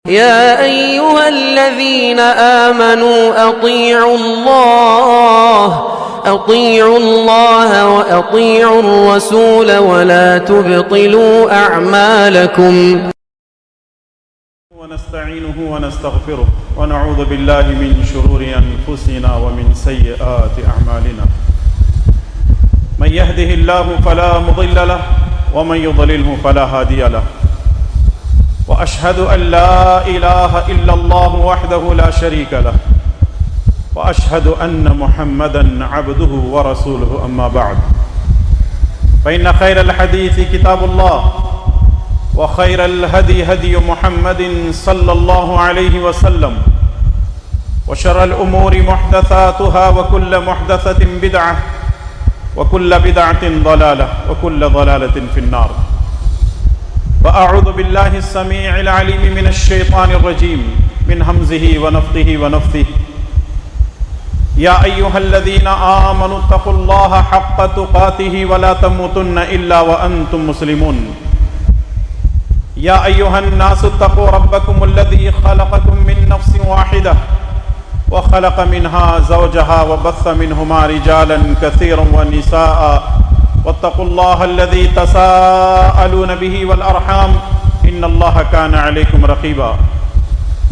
يا أيها الذين آمنوا أطيعوا الله وأطيعوا الرسول ولا تبطلوا أعمالكم. ونستعينه ونستغفره ونعوذ بالله من شرور أنفسنا ومن سيئات أعمالنا. من يهده الله فلا مضل له ومن يضلله فلا هادي له. وأشهد أن لا إله إلا الله وحده لا شريك له وأشهد أن محمدا عبده ورسوله. أما بعد فإن خير الحديث كتاب الله وخير الهدي هدي محمد صلى الله عليه وسلم وشر الأمور محدثاتها وكل محدثة بدعة وكل بدعة ضلالة وكل ضلالة في النار. فأعوذ بالله السميع العليم من الشيطان الرجيم من همزه ونفخه ونفثه. يا أيها الذين آمنوا اتقوا الله حق تقاته ولا تموتن إلا وأنتم مسلمون. يا أيها الناس اتقوا ربكم الذي خلقكم من نفس واحدة وخلق منها زوجها وبث منهما رجالا كثيرا ونساء واتقوا الله الذي تساءلون به والأرحام إن الله كان عليكم رقيبا.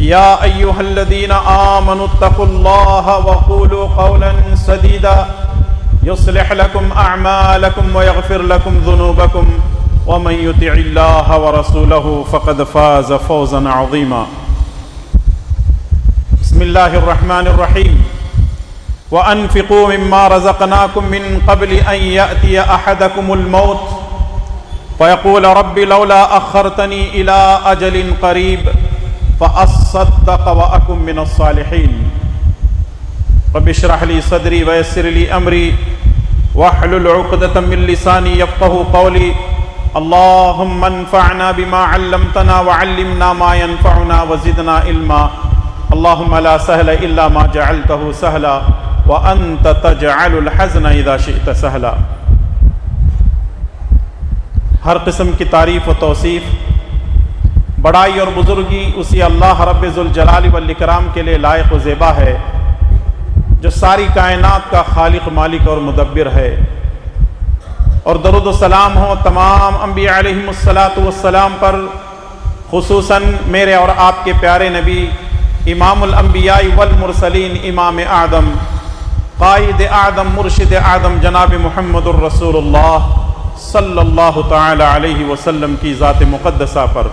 يا أيها الذين آمنوا اتقوا الله وقولوا قولا سديدا يصلح لكم أعمالكم ويغفر لكم ذنوبكم ومن يطع الله ورسوله فقد فاز فوزا عظيما. بسم الله الرحمن الرحيم. وأنفقوا مما رزقناكم من قبل أن يأتي أحدكم الموت فيقول رب لولا أخرتني إلى أجل قريب فأصدق وأكن من الصالحين. رب اشرح لي صدري ويسر لي أمري واحلل عقدة من لساني يفقهوا قولي. اللهم انفعنا بما علمتنا وعلمنا ما ينفعنا وزدنا علما. اللهم لا سهل إلا ما جعلته سهلا وأنت تجعل الحزن إذا شئت سهلا. ہر قسم کی تعریف و توصیف، بڑائی اور بزرگی اسی اللہ رب ذوالجلال والاکرام کے لیے لائق و زیبا ہے جو ساری کائنات کا خالق، مالک اور مدبر ہے. اور درود و سلام ہو تمام انبیاء علیہم الصلاۃ پر، خصوصاً میرے اور آپ کے پیارے نبی امام الانبیاء والمرسلین، امام اعظم، قائد اعظم، مرشد اعظم جناب محمد الرسول اللہ صلی اللہ تعالی علیہ وسلم کی ذات مقدسہ پر.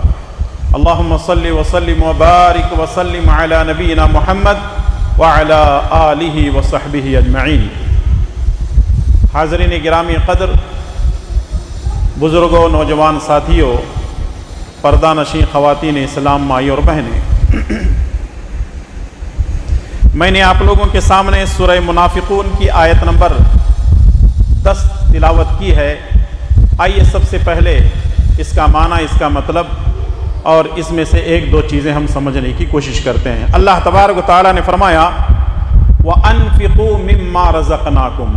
اللہم صلی وسلم وبارک وسلم علی نبینا محمد وعلی آلہ وصحبہ اجمعین. حاضرین گرامی قدر، بزرگوں، نوجوان ساتھیوں، پردہ نشین خواتین اسلام، مائی اور بہنیں، میں نے آپ لوگوں کے سامنے سورہ منافقون کی آیت نمبر 10 تلاوت کی ہے. آئیے سب سے پہلے اس کا معنی، اس کا مطلب اور اس میں سے ایک دو چیزیں ہم سمجھنے کی کوشش کرتے ہیں. اللہ تبارک و تعالیٰ نے فرمایا وَأَنفِقُوا مِمَّا رَزَقْنَاكُمْ،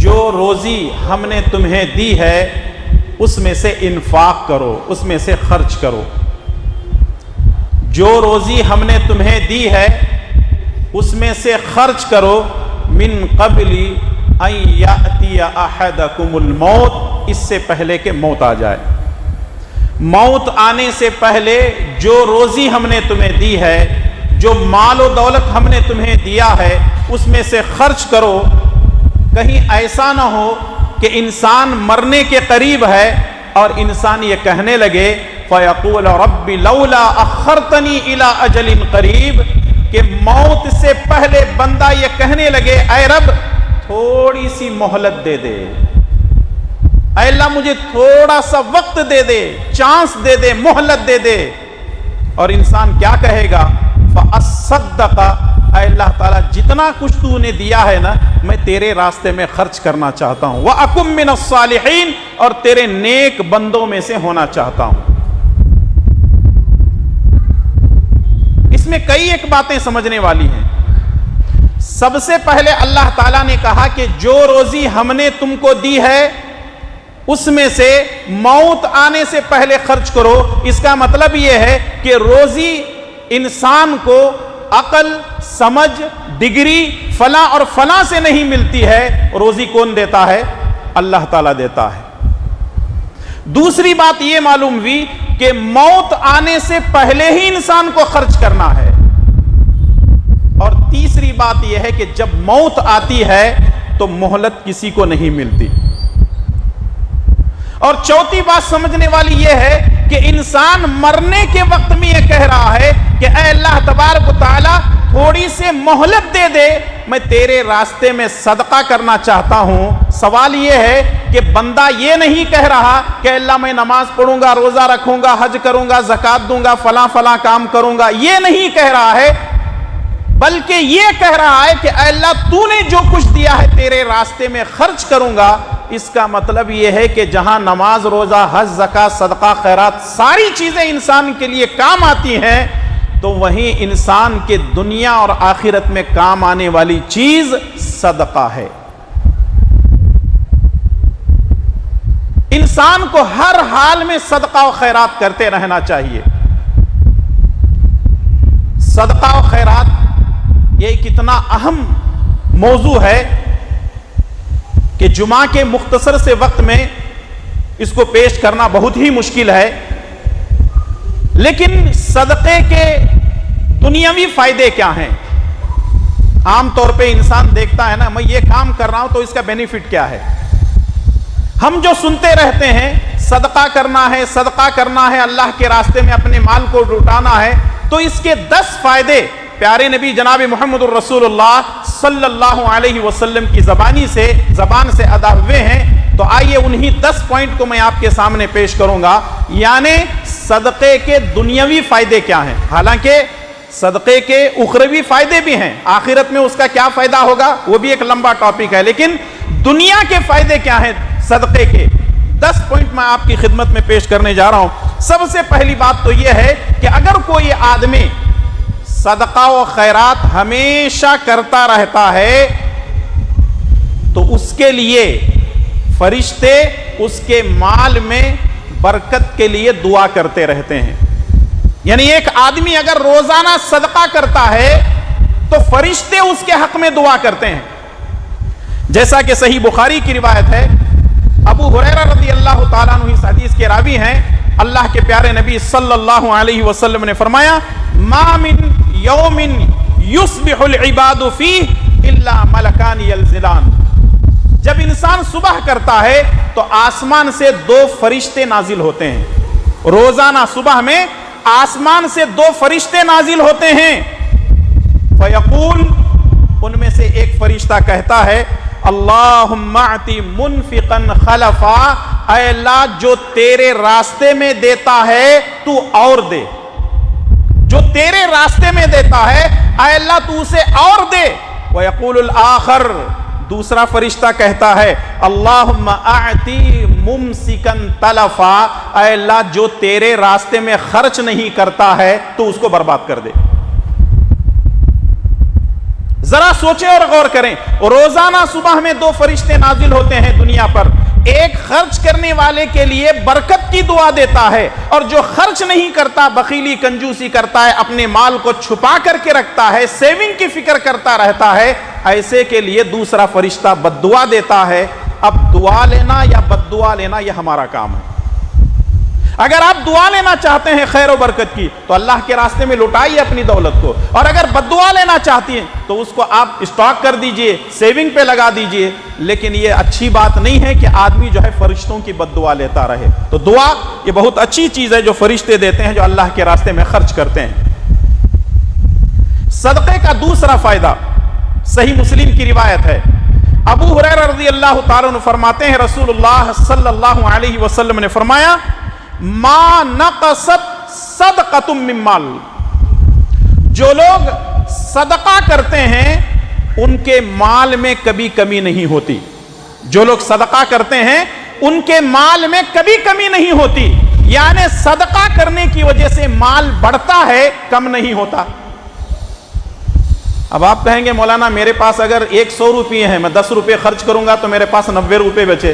جو روزی ہم نے تمہیں دی ہے اس میں سے انفاق کرو، اس میں سے خرچ کرو. جو روزی ہم نے تمہیں دی ہے اس میں سے خرچ کرو. من قبل ان یأتی احدکم الموت، اس سے پہلے کہ موت آ جائے. موت آنے سے پہلے جو روزی ہم نے تمہیں دی ہے، جو مال و دولت ہم نے تمہیں دیا ہے، اس میں سے خرچ کرو. کہیں ایسا نہ ہو کہ انسان مرنے کے قریب ہے اور انسان یہ کہنے لگے فَيَقُولَ رَبِّ لَوْلَا أَخَّرْتَنِي إِلَىٰ أَجَلٍ قَرِيبٍ، کہ موت سے پہلے بندہ یہ کہنے لگے اے رب تھوڑی سی مہلت دے دے، اے اللہ مجھے تھوڑا سا وقت دے دے، چانس دے دے، مہلت دے دے. اور انسان کیا کہے گا فَأَصَّدَّقَ، اے اللہ تعالیٰ جتنا کچھ تو نے دیا ہے نا میں تیرے راستے میں خرچ کرنا چاہتا ہوں. وَأَكُن مِّنَ الصَّالِحِينَ، اور تیرے نیک بندوں میں سے ہونا چاہتا ہوں. اس میں کئی ایک باتیں سمجھنے والی ہیں. سب سے پہلے اللہ تعالیٰ نے کہا کہ جو روزی ہم نے تم کو دی ہے اس میں سے موت آنے سے پہلے خرچ کرو۔ اس کا مطلب یہ ہے کہ روزی انسان کو عقل، سمجھ، ڈگری فلاں اور فلاں سے نہیں ملتی ہے، روزی کون دیتا ہے؟ اللہ تعالیٰ دیتا ہے۔ دوسری بات یہ معلوم ہوئی کہ موت آنے سے پہلے ہی انسان کو خرچ کرنا ہے، اور تیسری بات یہ ہے کہ جب موت آتی ہے تو مہلت کسی کو نہیں ملتی، اور چوتھی بات سمجھنے والی یہ ہے کہ انسان مرنے کے وقت میں یہ کہہ رہا ہے کہ اے اللہ تبارک و تعالی تھوڑی سی مہلت دے دے، میں تیرے راستے میں صدقہ کرنا چاہتا ہوں۔ سوال یہ ہے کہ بندہ یہ نہیں کہہ رہا کہ اللہ میں نماز پڑھوں گا، روزہ رکھوں گا، حج کروں گا، زکوٰۃ دوں گا، فلاں فلاں کام کروں گا، یہ نہیں کہہ رہا ہے، بلکہ یہ کہہ رہا ہے کہ اے اللہ تو نے جو کچھ دیا ہے تیرے راستے میں خرچ کروں گا۔ اس کا مطلب یہ ہے کہ جہاں نماز، روزہ، حج، زکوٰۃ، صدقہ، خیرات ساری چیزیں انسان کے لیے کام آتی ہیں، تو وہیں انسان کے دنیا اور آخرت میں کام آنے والی چیز صدقہ ہے۔ انسان کو ہر حال میں صدقہ و خیرات کرتے رہنا چاہیے۔ صدقہ و خیرات یہ کتنا اہم موضوع ہے کہ جمعہ کے مختصر سے وقت میں اس کو پیش کرنا بہت ہی مشکل ہے، لیکن صدقے کے دنیاوی فائدے کیا ہیں؟ عام طور پہ انسان دیکھتا ہے نا، میں یہ کام کر رہا ہوں تو اس کا بینیفٹ کیا ہے؟ ہم جو سنتے رہتے ہیں صدقہ کرنا ہے، صدقہ کرنا ہے، اللہ کے راستے میں اپنے مال کو لٹانا ہے، تو اس کے 10 فائدے پیارے نبی جناب محمد الرسول اللہ صلی اللہ علیہ وسلم کی زبان سے ادا ہوئے ہیں۔ تو آئیے انہی 10 پوائنٹ کو میں آپ کے سامنے پیش کروں گا، یعنی صدقے کے دنیاوی فائدے کیا ہیں۔ حالانکہ صدقے کے اخروی فائدے بھی ہیں، آخرت میں اس کا کیا فائدہ ہوگا وہ بھی ایک لمبا ٹاپک ہے، لیکن دنیا کے فائدے کیا ہیں صدقے کے، 10 پوائنٹ میں آپ کی خدمت میں پیش کرنے جا رہا ہوں۔ سب سے پہلی بات تو یہ ہے کہ اگر کوئی آدمی صدقہ و خیرات ہمیشہ کرتا رہتا ہے تو اس کے لیے فرشتے اس کے مال میں برکت کے لیے دعا کرتے رہتے ہیں۔ یعنی ایک آدمی اگر روزانہ صدقہ کرتا ہے تو فرشتے اس کے حق میں دعا کرتے ہیں، جیسا کہ صحیح بخاری کی روایت ہے۔ ابو ہریرہ رضی اللہ تعالیٰ عنہ اس حدیث کے راوی ہیں، اللہ کے پیارے نبی صلی اللہ علیہ وسلم نے فرمایا ما من یوم یصبح العباد فیہ الا ملکان ینزلان۔ جب انسان صبح کرتا ہے تو آسمان سے 2 فرشتے نازل ہوتے ہیں، روزانہ صبح میں آسمان سے 2 فرشتے نازل ہوتے ہیں۔ فیقول، ان میں سے ایک فرشتہ کہتا ہے اللہم اعطی منفقا خلفا، اے اللہ جو تیرے راستے میں دیتا ہے تو اور دے، جو تیرے راستے میں دیتا ہے اے اللہ تو اسے اور دے۔ ویقول الآخر، دوسرا فرشتہ کہتا ہے اللہم اعطی ممسکا تلفا، اے اللہ جو تیرے راستے میں خرچ نہیں کرتا ہے تو اس کو برباد کر دے۔ ذرا سوچیں اور غور کریں، روزانہ صبح میں 2 فرشتے نازل ہوتے ہیں دنیا پر، ایک خرچ کرنے والے کے لیے برکت کی دعا دیتا ہے، اور جو خرچ نہیں کرتا، بخیلی کنجوسی کرتا ہے، اپنے مال کو چھپا کر کے رکھتا ہے، سیونگ کی فکر کرتا رہتا ہے، ایسے کے لیے دوسرا فرشتہ بد دعا دیتا ہے۔ اب دعا لینا یا بد دعا لینا یہ ہمارا کام ہے۔ اگر آپ دعا لینا چاہتے ہیں خیر و برکت کی تو اللہ کے راستے میں لٹائیے اپنی دولت کو، اور اگر بد دعا لینا چاہتی ہیں تو اس کو آپ اسٹاک کر دیجئے، سیونگ پہ لگا دیجئے، لیکن یہ اچھی بات نہیں ہے کہ آدمی جو ہے فرشتوں کی بد دعا لیتا رہے۔ تو دعا یہ بہت اچھی چیز ہے جو فرشتے دیتے ہیں، جو اللہ کے راستے میں خرچ کرتے ہیں۔ صدقے کا دوسرا فائدہ صحیح مسلم کی روایت ہے، ابو ہریرہ رضی اللہ تعالیٰ عنہ فرماتے ہیں رسول اللہ صلی اللہ علیہ وسلم نے فرمایا ما نقصت صدقۃ من مال، جو لوگ صدقہ کرتے ہیں ان کے مال میں کبھی کمی نہیں ہوتی، جو لوگ صدقہ کرتے ہیں ان کے مال میں کبھی کمی نہیں ہوتی، یعنی صدقہ کرنے کی وجہ سے مال بڑھتا ہے، کم نہیں ہوتا۔ اب آپ کہیں گے مولانا میرے پاس اگر 100 روپے ہیں، میں 10 روپے خرچ کروں گا تو میرے پاس 90 روپے بچے،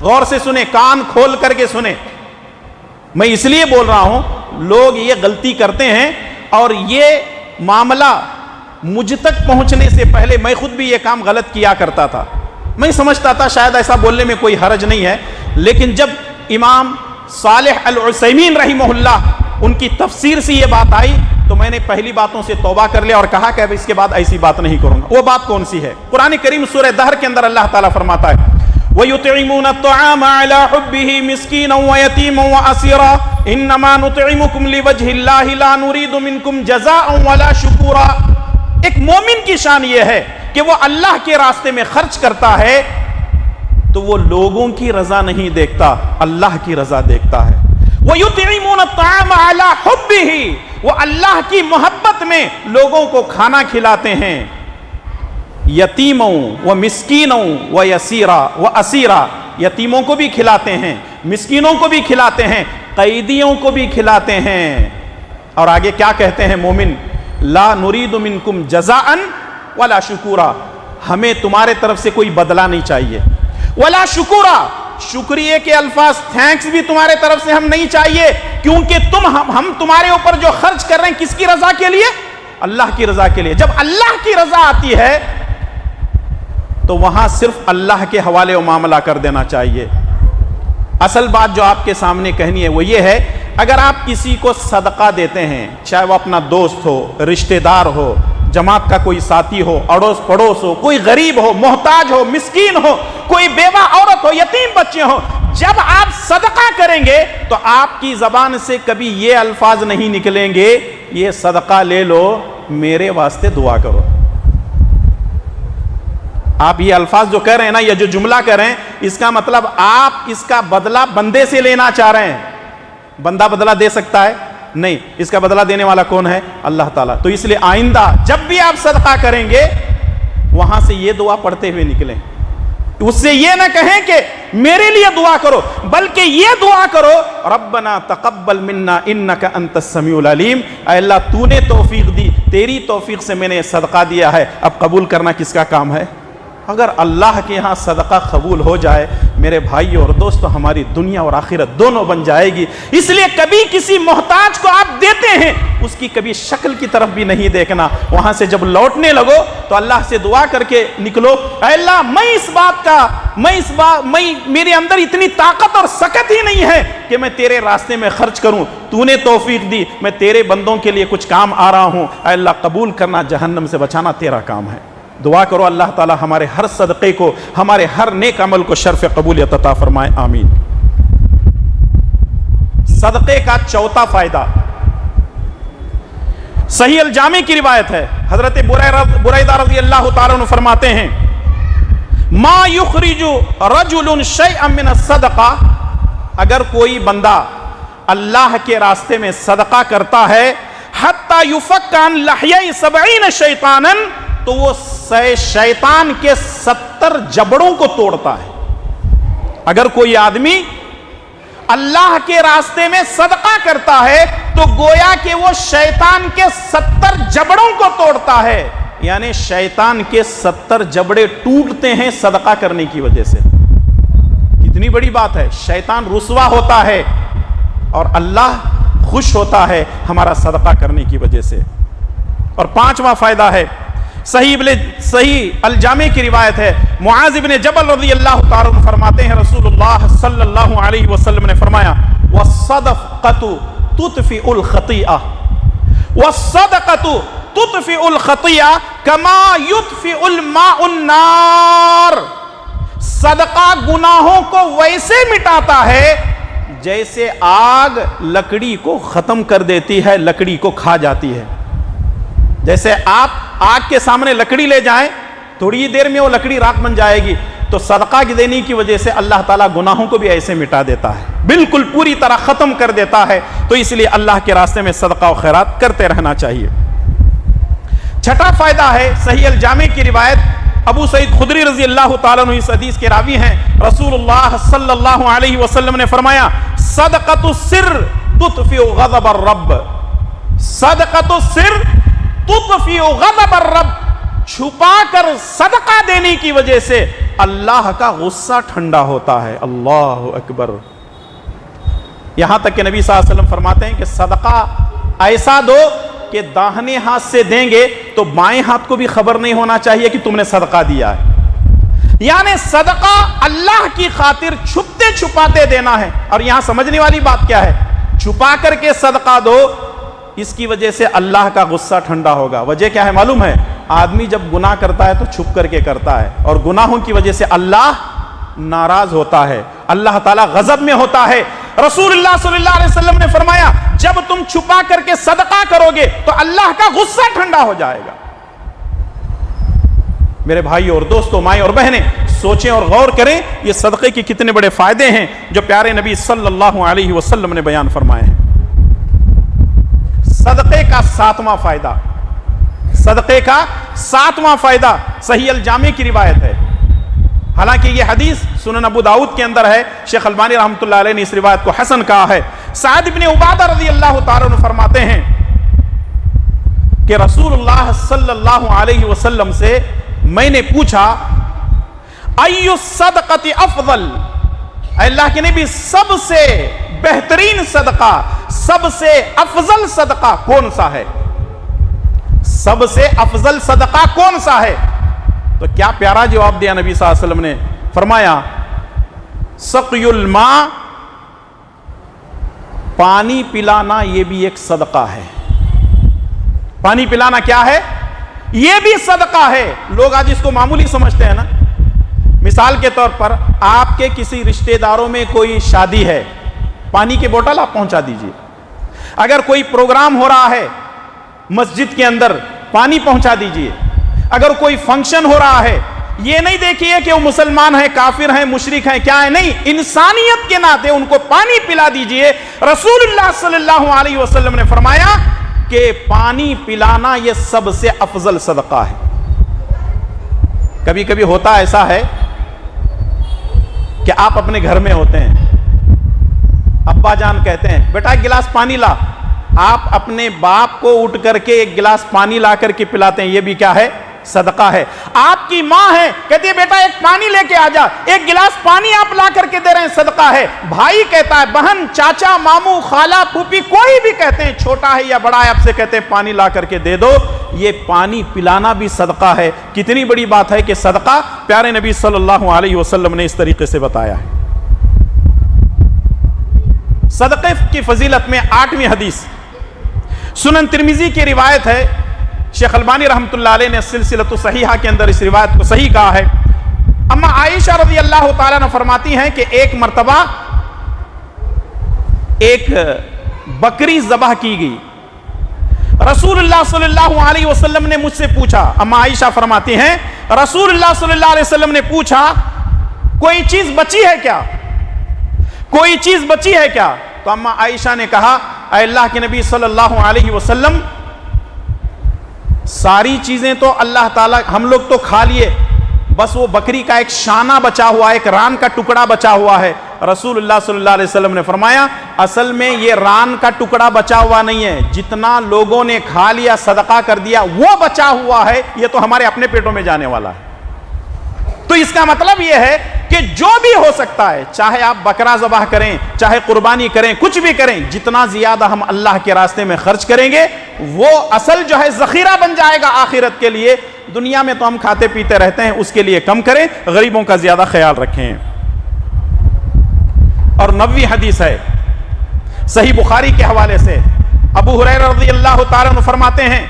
غور سے سنیں، کان کھول کر کے سنیں. میں اس لیے بول رہا ہوں لوگ یہ غلطی کرتے ہیں، اور یہ معاملہ مجھ تک پہنچنے سے پہلے میں خود بھی یہ کام غلط کیا کرتا تھا. میں سمجھتا تھا شاید ایسا بولنے میں کوئی حرج نہیں ہے، لیکن جب امام صالح العثیمین رحمہ اللہ ان کی تفسیر سے یہ بات آئی تو میں نے پہلی باتوں سے توبہ کر لیا اور کہا کہ اب اس کے بعد ایسی بات نہیں کروں گا. وہ بات کون سی ہے؟ قرآن کریم سورہ دہر کے اندر اللہ تعالیٰ فرماتا ہے وَيُطْعِمُونَ الطَّعَامَ عَلَىٰ حُبِّهِ مِسْكِينًا وَيَتِيمًا وَأَسِيرًا إِنَّمَا نُطْعِمُكُمْ لِوَجْهِ اللَّهِ لَا نُرِيدُ مِنْكُمْ جَزَاءً وَلَا شُكُورًا. ایک مومن کی شان یہ ہے کہ وہ اللہ کے راستے میں خرچ کرتا ہے تو وہ لوگوں کی رضا نہیں دیکھتا، اللہ کی رضا دیکھتا ہے. وَيُطْعِمُونَ الطَّعَامَ عَلَىٰ حُبِّهِ، وہ اللہ کی محبت میں لوگوں کو کھانا کھلاتے ہیں. یتیموں و مسکینوں و یسیرا و اسیرا، یتیموں کو بھی کھلاتے ہیں، مسکینوں کو بھی کھلاتے ہیں، قیدیوں کو بھی کھلاتے ہیں. اور آگے کیا کہتے ہیں مومن؟ لا نرید منکم جزاء ولا شکورا، ہمیں تمہارے طرف سے کوئی بدلہ نہیں چاہیے. ولا شکورا، شکریہ کے الفاظ، تھینکس بھی تمہارے طرف سے ہم نہیں چاہیے، کیونکہ ہم تمہارے اوپر جو خرچ کر رہے ہیں کس کی رضا کے لیے؟ اللہ کی رضا کے لیے. جب اللہ کی رضا آتی ہے تو وہاں صرف اللہ کے حوالے و معاملہ کر دینا چاہیے. اصل بات جو آپ کے سامنے کہنی ہے وہ یہ ہے، اگر آپ کسی کو صدقہ دیتے ہیں، چاہے وہ اپنا دوست ہو، رشتہ دار ہو، جماعت کا کوئی ساتھی ہو، اڑوس پڑوس ہو، کوئی غریب ہو، محتاج ہو، مسکین ہو، کوئی بیوہ عورت ہو، یتیم بچے ہو، جب آپ صدقہ کریں گے تو آپ کی زبان سے کبھی یہ الفاظ نہیں نکلیں گے یہ صدقہ لے لو، میرے واسطے دعا کرو. آپ یہ الفاظ جو کہہ رہے ہیں نا، یہ جو جملہ کہہ رہے ہیں، اس کا مطلب آپ اس کا بدلہ بندے سے لینا چاہ رہے ہیں. بندہ بدلہ دے سکتا ہے؟ نہیں. اس کا بدلہ دینے والا کون ہے؟ اللہ تعالیٰ. تو اس لیے آئندہ جب بھی آپ صدقہ کریں گے وہاں سے یہ دعا پڑھتے ہوئے نکلیں. اس سے یہ نہ کہیں کہ میرے لیے دعا کرو، بلکہ یہ دعا کرو ربنا تقبل منا انک انت السمیع العلیم. اے اللہ تو نے توفیق دی، تیری توفیق سے میں نے صدقہ دیا ہے، اب قبول کرنا کس کا کام ہے؟ اگر اللہ کے ہاں صدقہ قبول ہو جائے میرے بھائیو اور دوستو، ہماری دنیا اور آخرت دونوں بن جائے گی. اس لیے کبھی کسی محتاج کو آپ دیتے ہیں اس کی کبھی شکل کی طرف بھی نہیں دیکھنا. وہاں سے جب لوٹنے لگو تو اللہ سے دعا کر کے نکلو، اے اللہ میرے اندر اتنی طاقت اور سکت ہی نہیں ہے کہ میں تیرے راستے میں خرچ کروں، تو نے توفیق دی، میں تیرے بندوں کے لیے کچھ کام آ رہا ہوں، اے اللہ قبول کرنا، جہنم سے بچانا تیرا کام ہے. دعا کرو اللہ تعالی ہمارے ہر صدقے کو، ہمارے ہر نیک عمل کو شرف قبولیت عطا فرمائے، آمین. صدقے کا چوتھا فائدہ صحیح الجامع کی روایت ہے، حضرت بریدہ رضی اللہ تعالیٰ عنہ فرماتے ہیں ما یخرج رجل شیئا من الصدقہ، اگر کوئی بندہ اللہ کے راستے میں صدقہ کرتا ہے حتی یفک عن لحیی 70 شیطانا، تو وہ شیطان کے 70 جبڑوں کو توڑتا ہے. اگر کوئی آدمی اللہ کے راستے میں صدقہ کرتا ہے تو گویا کہ وہ شیطان کے 70 جبڑوں کو توڑتا ہے، یعنی شیطان کے 70 جبڑے ٹوٹتے ہیں صدقہ کرنے کی وجہ سے. کتنی بڑی بات ہے. شیطان رسوا ہوتا ہے اور اللہ خوش ہوتا ہے ہمارا صدقہ کرنے کی وجہ سے. اور پانچواں فائدہ ہے، صحیح الجامع کی روایت ہے، معاذ بن جبل رضی اللہ تعالیٰ عنہ فرماتے ہیں رسول اللہ صلی اللہ علیہ وسلم نے فرمایا وَالصَّدَقَةُ تُطْفِئُ الْخَطِيئَةَ وَالصَّدَقَةُ تُطْفِئُ الْخَطِيئَةَ كَمَا يُطْفِئُ الْمَاءُ النَّارَ، صدقہ گناہوں کو ویسے مٹاتا ہے جیسے آگ لکڑی کو ختم کر دیتی ہے، لکڑی کو کھا جاتی ہے. جیسے آپ آگ کے سامنے لکڑی لے جائیں تھوڑی دیر میں وہ لکڑی راکھ بن جائے گی، تو صدقہ کی دینے کی وجہ سے اللہ تعالیٰ گناہوں کو بھی ایسے مٹا دیتا ہے، بالکل پوری طرح ختم کر دیتا ہے. تو اس لیے اللہ کے راستے میں صدقہ و خیرات کرتے رہنا چاہیے. چھٹا فائدہ ہے صحیح الجامع کی روایت، ابو سعید خدری رضی اللہ تعالیٰ عنہ اس حدیث کے راوی ہیں، رسول اللہ صلی اللہ علیہ وسلم نے فرمایا صدقۃ السر تطفئ غضب الرب، صدقۃ السر تطفئ غضب الرب، چھپا کر صدقہ دینے کی وجہ سے اللہ کا غصہ ٹھنڈا ہوتا ہے۔ اللہ اکبر۔ یہاں تک کہ نبی صلی اللہ علیہ وسلم فرماتے ہیں کہ صدقہ ایسا دو کہ داہنے ہاتھ سے دیں گے تو بائیں ہاتھ کو بھی خبر نہیں ہونا چاہیے کہ تم نے صدقہ دیا ہے۔ یعنی صدقہ اللہ کی خاطر چھپتے چھپاتے دینا ہے۔ اور یہاں سمجھنے والی بات کیا ہے؟ چھپا کر کے صدقہ دو، اس کی وجہ سے اللہ کا غصہ ٹھنڈا ہوگا۔ وجہ کیا ہے معلوم ہے؟ آدمی جب گناہ کرتا ہے تو چھپ کر کے کرتا ہے، اور گناہوں کی وجہ سے اللہ ناراض ہوتا ہے، اللہ تعالیٰ غضب میں ہوتا ہے۔ رسول اللہ صلی اللہ علیہ وسلم نے فرمایا جب تم چھپا کر کے صدقہ کرو گے تو اللہ کا غصہ ٹھنڈا ہو جائے گا۔ میرے بھائی اور دوستوں، مائیں اور بہنیں، سوچیں اور غور کریں یہ صدقے کی کتنے بڑے فائدے ہیں جو پیارے نبی صلی اللہ علیہ وسلم نے بیان فرمائے ہیں۔ صدقے کا ساتواں فائدہ، صدقے کا ساتواں فائدہ صحیح الجامع کی روایت ہے۔ حالانکہ یہ حدیث سنن ابو داؤد کے اندر ہے، شیخ البانی رحمۃ اللہ علیہ نے اس روایت کو حسن کہا ہے۔ سعد بن عبادہ رضی اللہ تعالیٰ عنہ فرماتے ہیں کہ رسول اللہ صلی اللہ علیہ وسلم سے میں نے پوچھا ایُّ الصدقۃ افضل، اے اللہ کے نبی سب سے بہترین صدقہ، سب سے افضل صدقہ کون سا ہے؟ سب سے افضل صدقہ کون سا ہے؟ تو کیا پیارا جواب دیا نبی صلی اللہ علیہ وسلم نے، فرمایا سقی الماء، پانی پلانا یہ بھی ایک صدقہ ہے۔ پانی پلانا کیا ہے؟ یہ بھی صدقہ ہے۔ لوگ آج اس کو معمولی سمجھتے ہیں نا۔ مثال کے طور پر آپ کے کسی رشتہ داروں میں کوئی شادی ہے، پانی کی بوتل آپ پہنچا دیجئے۔ اگر کوئی پروگرام ہو رہا ہے مسجد کے اندر، پانی پہنچا دیجئے۔ اگر کوئی فنکشن ہو رہا ہے، یہ نہیں دیکھیے کہ وہ مسلمان ہیں، کافر ہیں، مشرک ہیں، کیا ہے، نہیں، انسانیت کے ناطے ان کو پانی پلا دیجئے۔ رسول اللہ صلی اللہ علیہ وسلم نے فرمایا کہ پانی پلانا یہ سب سے افضل صدقہ ہے۔ کبھی کبھی ہوتا ایسا ہے کہ آپ اپنے گھر میں ہوتے ہیں، ابا جان کہتے ہیں بیٹا ایک گلاس پانی لا، آپ اپنے باپ کو اٹھ کر کے ایک گلاس پانی لا کر کے پلاتے ہیں، یہ بھی کیا ہے؟ صدقہ ہے۔ آپ کی ماں ہے، کہتی ہے بیٹا ایک پانی لے کے آ جا، ایک گلاس پانی آپ لا کر کے دے رہے ہیں، صدقہ ہے۔ بھائی کہتا ہے، بہن، چاچا، ماموں، خالہ، پھوپھی، کوئی بھی کہتے ہیں، چھوٹا ہے یا بڑا ہے، آپ سے کہتے ہیں پانی لا کر کے دے دو، یہ پانی پلانا بھی صدقہ ہے۔ کتنی بڑی بات ہے کہ صدقہ پیارے نبی صلی اللہ علیہ وسلم نے اس طریقے سے بتایا ہے۔ صدقے کی فضیلت میں 8ویں حدیث سنن ترمذی کی روایت ہے، شیخ البانی رحمۃ اللہ علیہ نے سلسلۃ صحیحہ کے اندر اس روایت کو صحیح کہا ہے۔ اما عائشہ رضی اللہ تعالیٰ عنہ فرماتی ہیں کہ ایک مرتبہ ایک بکری ذبح کی گئی، رسول اللہ صلی اللہ علیہ وسلم نے مجھ سے پوچھا، اما عائشہ فرماتی ہیں رسول اللہ صلی اللہ علیہ وسلم نے پوچھا کوئی چیز بچی ہے کیا؟ کوئی چیز بچی ہے کیا؟ تو اما عائشہ نے کہا اے اللہ کے نبی صلی اللہ علیہ وسلم ساری چیزیں تو اللہ تعالیٰ ہم لوگ تو کھا لیے، بس وہ بکری کا ایک شانہ بچا ہوا ہے، ایک ران کا ٹکڑا بچا ہوا ہے۔ رسول اللہ صلی اللہ علیہ وسلم نے فرمایا اصل میں یہ ران کا ٹکڑا بچا ہوا نہیں ہے، جتنا لوگوں نے کھا لیا صدقہ کر دیا وہ بچا ہوا ہے، یہ تو ہمارے اپنے پیٹوں میں جانے والا ہے۔ تو اس کا مطلب یہ ہے کہ جو بھی ہو سکتا ہے، چاہے آپ بکرا ذبح کریں، چاہے قربانی کریں، کچھ بھی کریں، جتنا زیادہ ہم اللہ کے راستے میں خرچ کریں گے وہ اصل جو ہے ذخیرہ بن جائے گا آخرت کے لیے۔ دنیا میں تو ہم کھاتے پیتے رہتے ہیں، اس کے لیے کم کریں، غریبوں کا زیادہ خیال رکھیں۔ اور 9ویں حدیث ہے صحیح بخاری کے حوالے سے، ابو ہریرہ رضی اللہ تعالیٰ عنہ فرماتے ہیں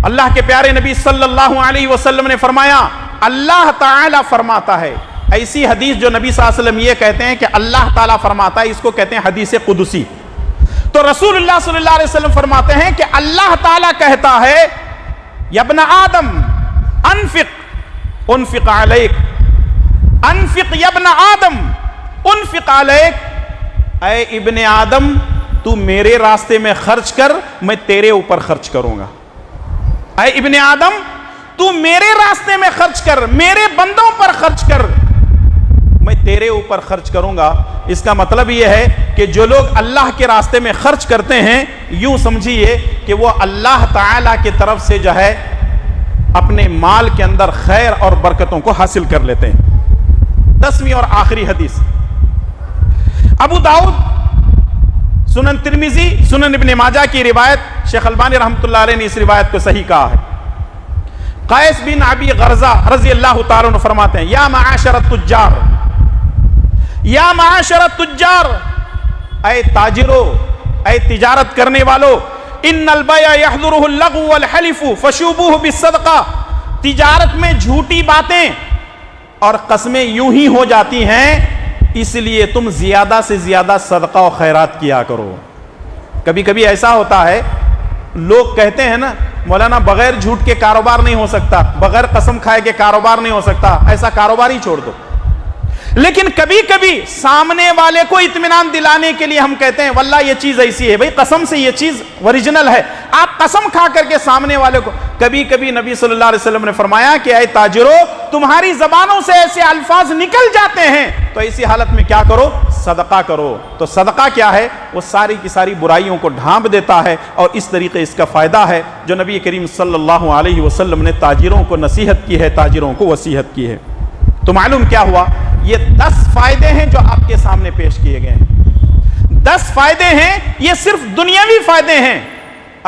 اللہ کے پیارے نبی صلی اللہ علیہ وسلم نے فرمایا اللہ تعالیٰ فرماتا ہے، ایسی حدیث جو نبی صلی اللہ علیہ وسلم یہ کہتے ہیں کہ اللہ تعالیٰ فرماتا ہے، اس کو کہتے ہیں حدیث قدسی۔ تو رسول اللہ صلی اللہ علیہ وسلم فرماتے ہیں کہ اللہ تعالیٰ کہتا ہے یا ابن آدم انفق انفق علیک، انفق یا ابن آدم انفق علیک، اے ابن آدم تو میرے راستے میں خرچ کر، میں تیرے اوپر خرچ کروں گا۔ اے ابن آدم تو میرے راستے میں خرچ کر، میرے بندوں پر خرچ کر، میں تیرے اوپر خرچ کروں گا۔ اس کا مطلب یہ ہے کہ جو لوگ اللہ کے راستے میں خرچ کرتے ہیں، یوں سمجھیے کہ وہ اللہ تعالیٰ کی طرف سے جو ہے اپنے مال کے اندر خیر اور برکتوں کو حاصل کر لیتے ہیں۔ 10ویں اور آخری حدیث، ابو داؤد، سنن ترمذی، سنن ابن ماجہ کی روایت، شیخ البانی رحمۃ اللہ علیہ نے اس روایت کو صحیح کہا ہے۔ قیس بن ابی غرزہ رضی اللہ تعالیٰ عنہ فرماتے ہیں، یا معاشر التجار، یا معاشر التجار، اے تاجرو، اے تجارت کرنے والو، ان البیع یحضرہ اللغو والحلف فشوبوہ بالصدقہ، تجارت میں جھوٹی باتیں اور قسمیں یوں ہی ہو جاتی ہیں، اس لیے تم زیادہ سے زیادہ صدقہ و خیرات کیا کرو۔ کبھی کبھی ایسا ہوتا ہے، لوگ کہتے ہیں نا مولانا بغیر جھوٹ کے کاروبار نہیں ہو سکتا، بغیر قسم کھائے کے کاروبار نہیں ہو سکتا، ایسا کاروبار ہی چھوڑ دو۔ لیکن کبھی کبھی سامنے والے کو اطمینان دلانے کے لیے ہم کہتے ہیں واللہ یہ چیز ایسی ہے، بھئی قسم سے یہ چیز اوریجنل ہے، آپ قسم کھا کر کے سامنے والے کو۔ کبھی کبھی نبی صلی اللہ علیہ وسلم نے فرمایا کہ اے تاجرو، تمہاری زبانوں سے ایسے الفاظ نکل جاتے ہیں تو ایسی حالت میں کیا کرو؟ صدقہ کرو۔ تو صدقہ کیا ہے؟ وہ ساری کی ساری برائیوں کو ڈھانپ دیتا ہے، اور اس طریقے اس کا فائدہ ہے جو نبی کریم صلی اللہ علیہ وسلم نے تاجروں کو نصیحت کی ہے، تاجروں کو وصیحت کی ہے۔ تو معلوم کیا ہوا؟ یہ 10 فائدے ہیں جو آپ کے سامنے پیش کیے گئے ہیں۔ 10 فائدے ہیں، یہ صرف دنیاوی فائدے ہیں۔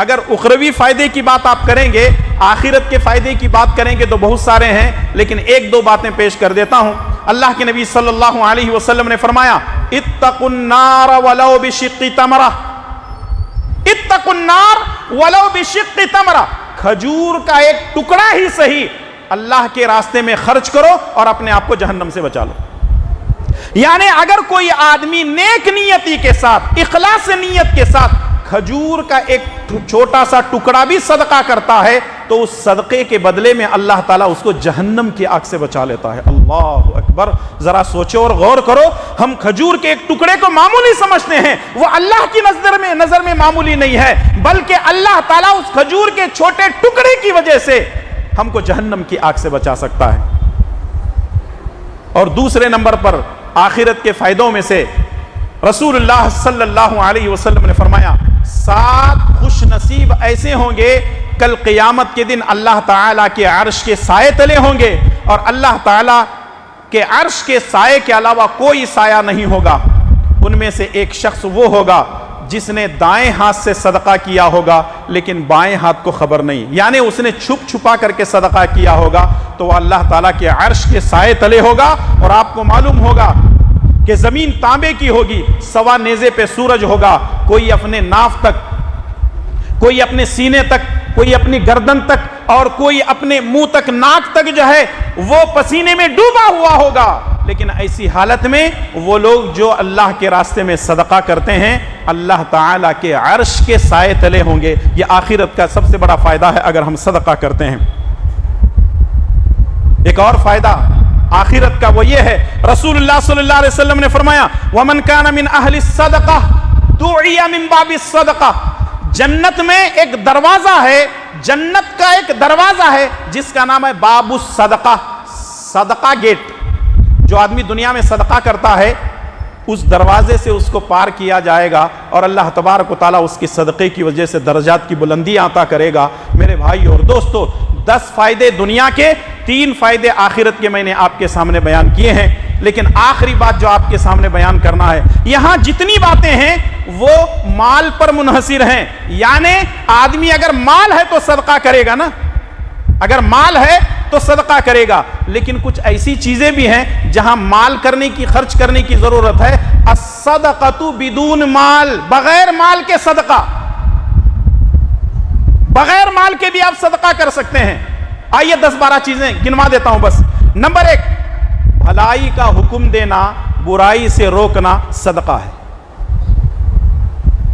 اگر اخروی فائدے کی بات آپ کریں گے، آخرت کے فائدے کی بات کریں گے تو بہت سارے ہیں، لیکن ایک دو باتیں پیش کر دیتا ہوں۔ اللہ کے نبی صلی اللہ علیہ وسلم نے فرمایا، اتقوا النار ولو بشق تمرہ، اتقوا النار ولو بشق تمرہ، کھجور کا ایک ٹکڑا ہی صحیح اللہ کے راستے میں خرچ کرو اور اپنے آپ کو جہنم سے بچا لو۔ یعنی اگر کوئی آدمی نیک نیتی کے ساتھ، اخلاص نیت کے ساتھ کھجور کا ایک چھوٹا سا ٹکڑا بھی صدقہ کرتا ہے تو اس صدقے کے بدلے میں اللہ تعالیٰ اس کو جہنم کی آگ سے بچا لیتا ہے۔ اللہ اکبر! ذرا سوچو اور غور کرو، ہم کھجور کے ایک ٹکڑے کو معمولی سمجھتے ہیں، وہ اللہ کی نظر میں معمولی نہیں ہے، بلکہ اللہ تعالیٰ اس کھجور کے چھوٹے ٹکڑے کی وجہ سے ہم کو جہنم کی آگ سے بچا سکتا ہے۔ اور دوسرے نمبر پر آخرت کے فائدوں میں سے رسول اللہ صلی اللہ علیہ وسلم نے فرمایا، 7 خوش نصیب ایسے ہوں گے کل قیامت کے دن اللہ تعالیٰ کے عرش کے سائے تلے ہوں گے، اور اللہ تعالیٰ کے عرش کے سائے کے علاوہ کوئی سایہ نہیں ہوگا۔ ان میں سے ایک شخص وہ ہوگا جس نے دائیں ہاتھ سے صدقہ کیا ہوگا لیکن بائیں ہاتھ کو خبر نہیں، یعنی اس نے چھپ چھپا کر کے صدقہ کیا ہوگا، تو وہ اللہ تعالیٰ کے عرش کے سائے تلے ہوگا۔ اور آپ کو معلوم ہوگا کہ زمین تانبے کی ہوگی، سوا نیزے پہ سورج ہوگا، کوئی اپنے ناف تک، کوئی اپنے سینے تک، کوئی اپنی گردن تک، اور کوئی اپنے منہ تک، ناک تک جو ہے وہ پسینے میں ڈوبا ہوا ہوگا۔ لیکن ایسی حالت میں وہ لوگ جو اللہ کے راستے میں صدقہ کرتے ہیں اللہ تعالیٰ کے عرش کے سائے تلے ہوں گے۔ یہ آخرت کا سب سے بڑا فائدہ ہے اگر ہم صدقہ کرتے ہیں۔ ایک اور فائدہ آخرت کا وہ یہ ہے، رسول اللہ صلی اللہ علیہ وسلم نے فرمایا، وَمَنْ كَانَ مِنْ أَهْلِ الصَّدَقَةِ دُعِيَ مِنْ بَابِ الصَّدَقَةِ، جنت میں ایک دروازہ ہے، جنت کا ایک دروازہ ہے جس کا نام ہے باب الصدقہ، صدقہ گیٹ۔ جو آدمی دنیا میں صدقہ کرتا ہے اس دروازے سے اس کو پار کیا جائے گا، اور اللہ تبارک و تعالیٰ اس کی صدقے کی وجہ سے درجات کی بلندی عطا کرے گا۔ میرے بھائی اور دوستو، 10 فائدے دنیا کے، 3 فائدے آخرت کے میں نے آپ کے سامنے بیان کیے ہیں، لیکن آخری بات جو آپ کے سامنے بیان کرنا ہے، یہاں جتنی باتیں ہیں وہ مال پر منحصر ہیں، یعنی آدمی اگر مال ہے تو صدقہ کرے گا نا، اگر مال ہے تو صدقہ کرے گا، لیکن کچھ ایسی چیزیں بھی ہیں جہاں مال کرنے کی، خرچ کرنے کی ضرورت ہے۔ الصدقۃ بدون مال، بغیر مال کے صدقہ، بغیر مال کے بھی آپ صدقہ کر سکتے ہیں۔ آئیے 10-12 چیزیں گنوا دیتا ہوں بس۔ نمبر 1، بھلائی کا حکم دینا، برائی سے روکنا صدقہ ہے۔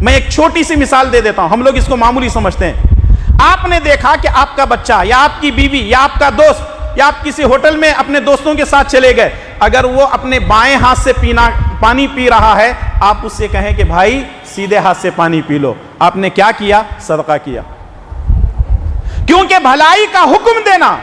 میں ایک چھوٹی سی مثال دے دیتا ہوں، ہم لوگ اس کو معمولی سمجھتے ہیں۔ آپ نے دیکھا کہ آپ کا بچہ یا آپ کی بیوی یا آپ کا دوست یا آپ کسی ہوٹل میں اپنے دوستوں کے ساتھ چلے گئے، اگر وہ اپنے بائیں ہاتھ سے پانی پی رہا ہے، آپ اس سے کہیں کہ بھائی سیدھے ہاتھ سے پانی پی لو، آپ نے کیا کیا؟ صدقہ کیا۔ کیونکہ بھلائی کا حکم دینا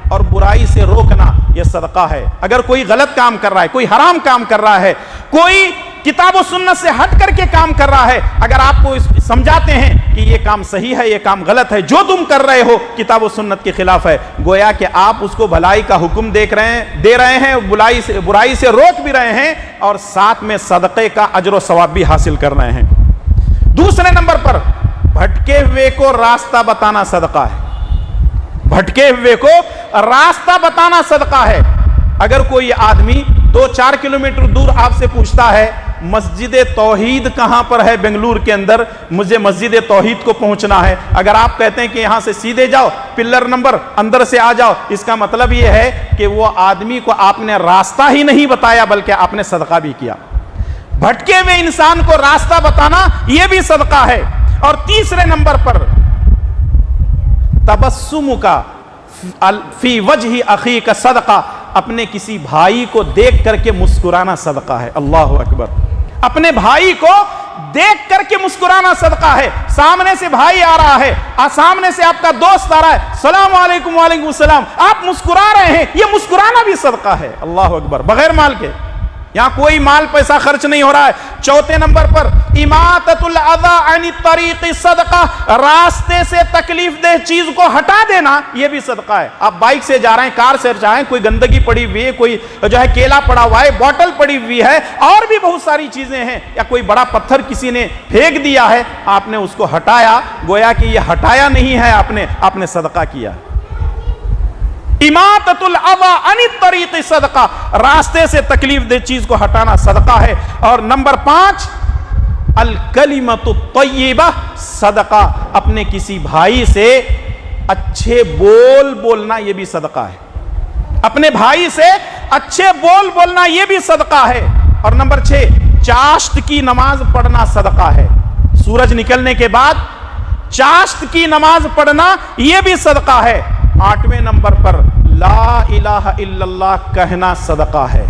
اور برائی سے روکنا یہ صدقہ ہے۔ اگر کوئی غلط کام کر رہا ہے، کوئی حرام کام کر رہا ہے، کوئی کتاب و سنت سے ہٹ کر کے کام کر رہا ہے، اگر آپ کو سمجھاتے ہیں کہ یہ کام صحیح ہے، یہ کام غلط ہے، جو تم کر رہے ہو کتاب و سنت کے خلاف ہے، گویا کہ آپ اس کو بھلائی کا حکم دے رہے ہیں، برائی سے روک بھی رہے ہیں، اور ساتھ میں صدقے کا اجر و ثواب بھی حاصل کر رہے ہیں۔ دوسرے نمبر پر بھٹکے ہوئے کو راستہ بتانا صدقہ ہے۔ بھٹکے ہوئے کو راستہ بتانا صدقہ ہے۔ اگر کوئی آدمی 2-4 کلومیٹر دور آپ سے پوچھتا ہے مسجد توحید کہاں پر ہے بنگلور کے اندر، مجھے مسجد توحید کو پہنچنا ہے، اگر آپ کہتے ہیں کہ یہاں سے سیدھے جاؤ، پلر نمبر اندر سے آ جاؤ، اس کا مطلب یہ ہے کہ وہ آدمی کو آپ نے راستہ ہی نہیں بتایا بلکہ آپ نے صدقہ بھی کیا۔ بھٹکے ہوئے انسان کو راستہ بتانا یہ بھی صدقہ ہے۔ اور تیسرے نمبر پر تبسم کا فی وجہ اخی کا صدقہ، اپنے کسی بھائی کو دیکھ کر کے مسکرانا صدقہ ہے۔ اللہ اکبر، اپنے بھائی کو دیکھ کر کے مسکرانا صدقہ ہے۔ سامنے سے بھائی آ رہا ہے، سامنے سے آپ کا دوست آ رہا ہے، السلام علیکم، وعلیکم السلام، آپ مسکرا رہے ہیں، یہ مسکرانا بھی صدقہ ہے۔ اللہ اکبر، بغیر مال کے، یہاں کوئی مال پیسہ خرچ نہیں ہو رہا ہے۔ چوتھے نمبر پر اماطۃ الاذی عن الطریق صدقہ، راستے سے تکلیف دہ چیز کو ہٹا دینا یہ بھی صدقہ ہے۔ آپ بائک سے جا رہے ہیں، کار سے جا رہے ہیں، کوئی گندگی پڑی ہوئی ہے، کوئی جو ہے کیلا پڑا ہوا ہے، بوتل پڑی ہوئی ہے، اور بھی بہت ساری چیزیں ہیں، یا کوئی بڑا پتھر کسی نے پھینک دیا ہے، آپ نے اس کو ہٹایا، گویا کہ یہ ہٹایا نہیں ہے، آپ نے صدقہ کیا۔ اماطۃ الاذی عن الطریق صدقہ، راستے سے تکلیف دہ چیز کو ہٹانا صدقہ ہے۔ اور نمبر 5 الکلمۃ الطیبہ صدقہ، اپنے کسی بھائی سے اچھے بول بولنا یہ بھی صدقہ ہے۔ اپنے بھائی سے اچھے بول بولنا یہ بھی صدقہ ہے۔ اور نمبر 6 چاشت کی نماز پڑھنا صدقہ ہے۔ سورج نکلنے کے بعد چاشت کی نماز پڑھنا یہ بھی صدقہ ہے۔ 8ویں نمبر پر لا الہ الا اللہ کہنا صدقہ ہے۔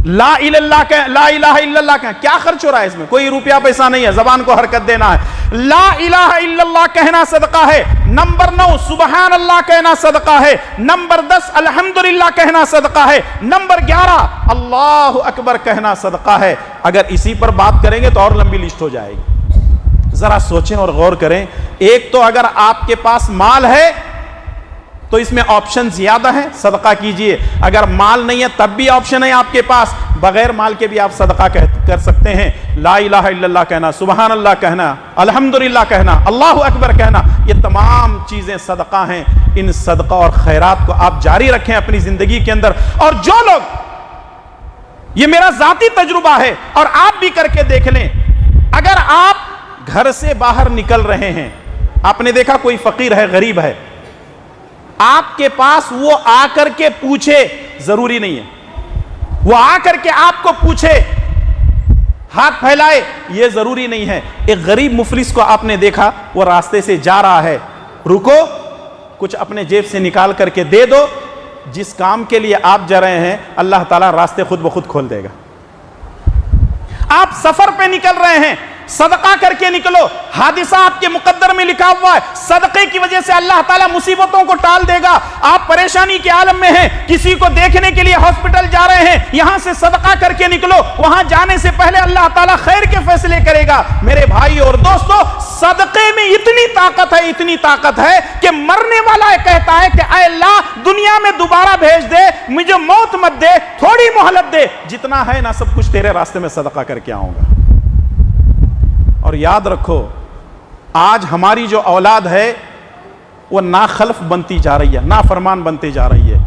لا الہ الا اللہ کہنا، کیا خرچ ہو رہا ہے اس میں؟ کوئی روپیہ پیسہ نہیں ہے، زبان کو حرکت دینا ہے۔ لا الہ الا اللہ کہنا صدقہ ہے۔ نمبر 9 سبحان اللہ کہنا صدقہ ہے۔ نمبر 10 الحمدللہ کہنا صدقہ ہے۔ نمبر 11 اللہ اکبر کہنا صدقہ ہے۔ اگر اسی پر بات کریں گے تو اور لمبی لسٹ ہو جائے گی۔ ذرا سوچیں اور غور کریں، ایک تو اگر آپ کے پاس مال ہے تو اس میں آپشن زیادہ ہیں، صدقہ کیجئے۔ اگر مال نہیں ہے تب بھی آپشن ہے آپ کے پاس، بغیر مال کے بھی آپ صدقہ کر سکتے ہیں۔ لا الہ الا اللہ کہنا، سبحان اللہ کہنا، الحمدللہ کہنا، اللہ اکبر کہنا، یہ تمام چیزیں صدقہ ہیں۔ ان صدقہ اور خیرات کو آپ جاری رکھیں اپنی زندگی کے اندر۔ اور جو لوگ، یہ میرا ذاتی تجربہ ہے اور آپ بھی کر کے دیکھ لیں، اگر آپ گھر سے باہر نکل رہے ہیں، آپ نے دیکھا کوئی فقیر ہے، غریب ہے، آپ کے پاس وہ آ کر کے پوچھے، ضروری نہیں ہے وہ آ کر کے آپ کو پوچھے، ہاتھ پھیلائے، یہ ضروری نہیں ہے۔ ایک غریب مفلس کو آپ نے دیکھا، وہ راستے سے جا رہا ہے، رکو، کچھ اپنے جیب سے نکال کر کے دے دو، جس کام کے لیے آپ جا رہے ہیں اللہ تعالیٰ راستے خود بخود کھول دے گا۔ آپ سفر پہ نکل رہے ہیں، صدقہ کر کے نکلو، حادثہ آپ کے مقدر میں لکھا ہوا ہے، صدقے کی وجہ سے اللہ تعالیٰ مصیبتوں کو ٹال دے گا۔ آپ پریشانی کے عالم میں ہیں، کسی کو دیکھنے کے لیے ہاسپٹل جا رہے ہیں، یہاں سے صدقہ کر کے نکلو، وہاں جانے سے پہلے اللہ تعالیٰ خیر کے فیصلے کرے گا۔ میرے بھائی اور دوستو، صدقے میں اتنی طاقت ہے کہ مرنے والا کہتا ہے کہ اے اللہ دنیا میں دوبارہ بھیج دے، مجھے موت مت دے، تھوڑی مہلت دے، جتنا ہے نا سب کچھ تیرے راستے میں صدقہ کر کے آؤں گا۔ اور یاد رکھو، آج ہماری جو اولاد ہے وہ ناخلف بنتی جا رہی ہے، نافرمان بنتی جا رہی ہے۔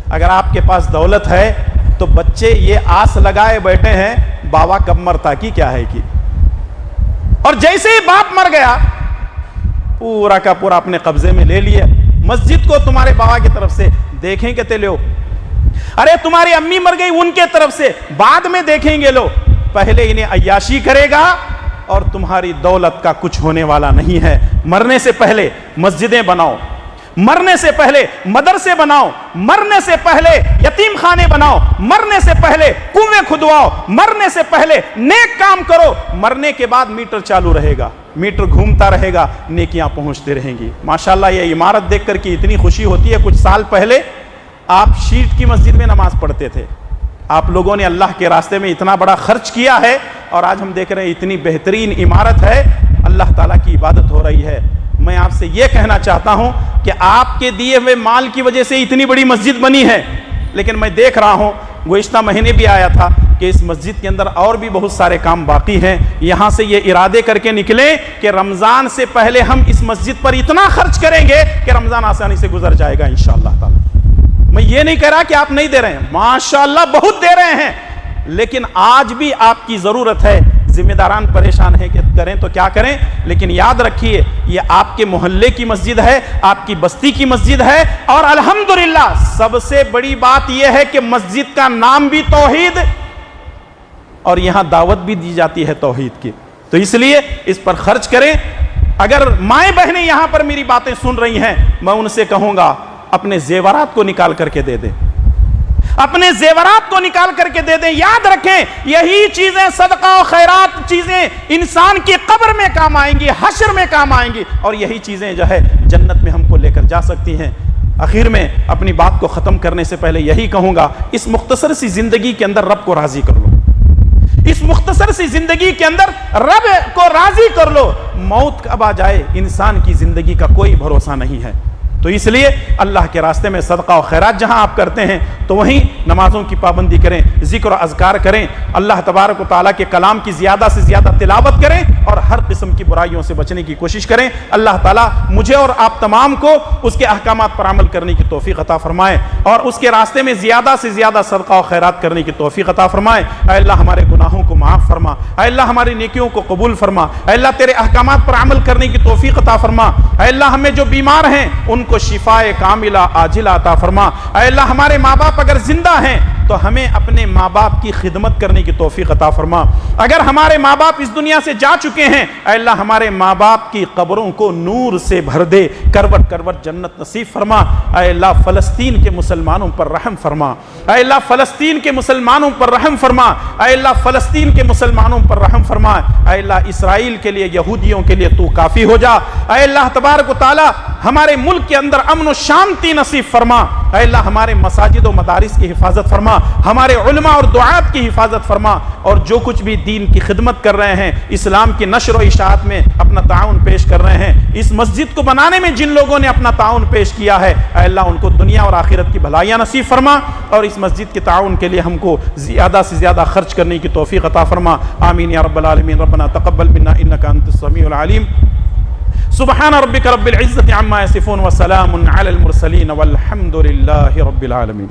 اگر آپ کے پاس دولت ہے تو بچے یہ آس لگائے بیٹھے ہیں بابا کب مرتا کی کیا ہے کی، اور جیسے ہی باپ مر گیا پورا کا پورا اپنے قبضے میں لے لیا۔ مسجد کو تمہارے بابا کی طرف سے دیکھیں گے لو، ارے تمہاری امی مر گئی ان کے طرف سے بعد میں دیکھیں گے لو، پہلے انہیں عیاشی کرے گا اور تمہاری دولت کا کچھ ہونے والا نہیں ہے۔ مرنے سے پہلے مسجدیں بناؤ، مرنے سے پہلے مدرسے بناؤ، مرنے سے پہلے یتیم خانے بناؤ، مرنے سے پہلے کنویں کھدواؤ، مرنے سے پہلے نیک کام کرو، مرنے کے بعد میٹر چالو رہے گا، میٹر گھومتا رہے گا، نیکیاں پہنچتے رہیں گی۔ ماشاءاللہ یہ عمارت دیکھ کر کے اتنی خوشی ہوتی ہے۔ کچھ سال پہلے آپ شیٹ کی مسجد میں نماز پڑھتے تھے، آپ لوگوں نے اللہ کے راستے میں اتنا بڑا خرچ کیا ہے اور آج ہم دیکھ رہے ہیں اتنی بہترین عمارت ہے, اللہ تعالیٰ کی عبادت ہو رہی ہے. میں آپ سے یہ کہنا چاہتا ہوں کہ آپ کے دیے ہوئے مال کی وجہ سے اتنی بڑی مسجد بنی ہے, لیکن میں دیکھ رہا ہوں گزشتہ مہینے بھی آیا تھا کہ اس مسجد کے اندر اور بھی بہت سارے کام باقی ہیں. یہاں سے یہ ارادے کر کے نکلیں کہ رمضان سے پہلے ہم اس مسجد پر اتنا خرچ کریں گے کہ رمضان آسانی سے گزر جائے گا انشاءاللہ تعالی. میں یہ نہیں کہہ رہا کہ آپ نہیں دے رہے ہیں, ماشاءاللہ بہت دے رہے ہیں, لیکن آج بھی آپ کی ضرورت ہے. ذمہ داران پریشان ہیں کہ کریں تو کیا کریں, لیکن یاد رکھیے یہ آپ کے محلے کی مسجد ہے, آپ کی بستی کی مسجد ہے, اور الحمدللہ سب سے بڑی بات یہ ہے کہ مسجد کا نام بھی توحید اور یہاں دعوت بھی دی جاتی ہے توحید کی. تو اس لیے اس پر خرچ کریں. اگر مائیں بہنیں یہاں پر میری باتیں سن رہی ہیں, میں ان سے کہوں گا اپنے زیورات کو نکال کر کے دے دیں, اپنے زیورات کو نکال کر کے دے دیں. یاد رکھیں یہی چیزیں, صدقہ و خیرات چیزیں انسان کی قبر میں کام آئیں گی, حشر میں کام آئیں گی, اور یہی چیزیں جو ہے جنت میں ہم کو لے کر جا سکتی ہیں. آخر میں اپنی بات کو ختم کرنے سے پہلے یہی کہوں گا, اس مختصر سی زندگی کے اندر رب کو راضی کر لو. اس مختصر سی زندگی کے اندر رب کو راضی کر لو. موت کب آ جائے انسان کی زندگی کا کوئی بھروسہ نہیں ہے. تو اس لیے اللہ کے راستے میں صدقہ و خیرات جہاں آپ کرتے ہیں تو وہیں نمازوں کی پابندی کریں, ذکر و اذکار کریں, اللہ تبارک و تعالیٰ کے کلام کی زیادہ سے زیادہ تلاوت کریں, اور ہر قسم کی برائیوں سے بچنے کی کوشش کریں. اللہ تعالیٰ مجھے اور آپ تمام کو اس کے احکامات پر عمل کرنے کی توفیق عطا فرمائے, اور اس کے راستے میں زیادہ سے زیادہ صدقہ و خیرات کرنے کی توفیق عطا فرمائے. اے اللہ ہمارے گناہوں کو معاف فرما, اے اللہ ہماری نیکیوں کو قبول فرما, اے اللہ تیرے احکامات پر عمل کرنے کی توفیق عطا فرما. اے اللہ ہمیں جو بیمار ہیں ان کو شفاء کاملہ عاجلہ عطا فرما. اے اللہ ہمارے ماں باپ اگر زندہ ہیں تو ہمیں اپنے ماں باپ کی خدمت کرنے کی توفیق عطا فرما. اگر ہمارے ماں باپ اس دنیا سے جا چکے ہیں, اے اللہ ہمارے ماں باپ کی قبروں کو نور سے بھر دے, کروٹ کروٹ جنت نصیب فرما. اے اللہ فلسطین کے مسلمانوں پر رحم فرما, اے اللہ فلسطین کے مسلمانوں پر رحم فرما, اے اللہ فلسطین کے مسلمانوں پر رحم فرما. اے اللہ اسرائیل کے لیے, یہودیوں کے لیے تو کافی ہو جا. اے اللہ تبارک و تعالی ہمارے ملک کے اندر امن و شانتی نصیب فرما. اے اللہ ہمارے مساجد و مدارس کی حفاظت فرما, ہمارے علماء اور دعات کی حفاظت فرما, اور جو کچھ بھی دین کی خدمت کر رہے ہیں, اسلام کی نشر و اشاعت میں اپنا تعاون پیش کر رہے ہیں, اس مسجد کو بنانے میں جن لوگوں نے اپنا تعاون پیش کیا ہے, اے اللہ ان کو دنیا اور آخرت کی بھلائیاں نصیب فرما, اور اس مسجد کے تعاون کے لیے ہم کو زیادہ سے زیادہ خرچ کرنے کی توفیق عطا فرما. آمین یا رب العالمین. ربنا تقبل منا انک انت السمیع العلیم. سبحان ربک رب العزة عما یصفون وسلام علی المرسلین والحمد للہ رب العالمین.